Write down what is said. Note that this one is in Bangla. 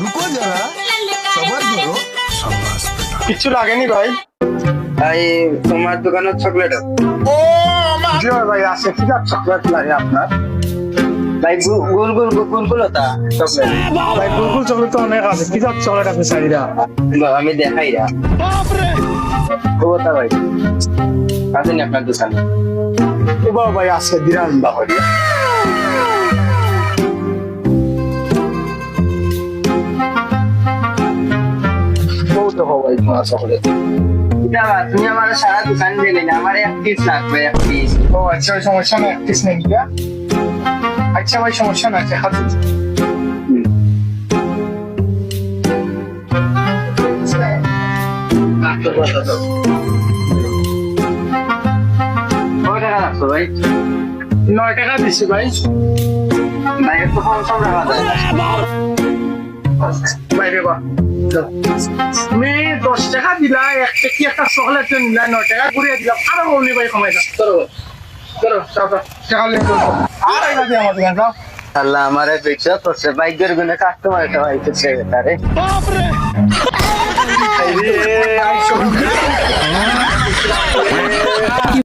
रुको जरा सबर करो। কিছু লাগেনি ভাই। ভাই তোমার দোকানের চকলেট জি ভাই আছে, কি চকলেট লাগে আপনার? ভাই গুলগুলতা চকলেট ভাই গুলগুল চকলেট তো অনেক আছে, কি চকলেট আছে চাহিদা? আমি দেখাই না ভাই আসেনি আপনার দোকানে। ও বাবা ভাই আছে, দিরান বাবা। বহুত ভাই তোমার চকলেট। তুমি আমার সারা দোকান দেবে না, আমার এক পিস লাগবে, এক পিস। ও আচ্ছা, ওই সমস্যা নেই, পিস নেই গিয়া। আচ্ছা ভাই সমস্যা নাই, হাতে কত টাকা লাগতো ভাই? 9 টাকা দিছি ভাই। ভাই একটু কম সম রাখা যায় না? ভাই রে বা তুমি 10 টাকা দিলা, কি একটা চকলেট নিলা, 9 টাকা ঘুরিয়ে দিলাম। আরো বলনি ভাই কমাই দাও। ধরো ধরো টাকা লেগে আর আইনা দিয়ে আমার দোকান যাও। আল্লাহ আমার পিকচার করছে বাইকের গুনে কাস্টমার এটা হইতেছে তারে। এই রে আইসো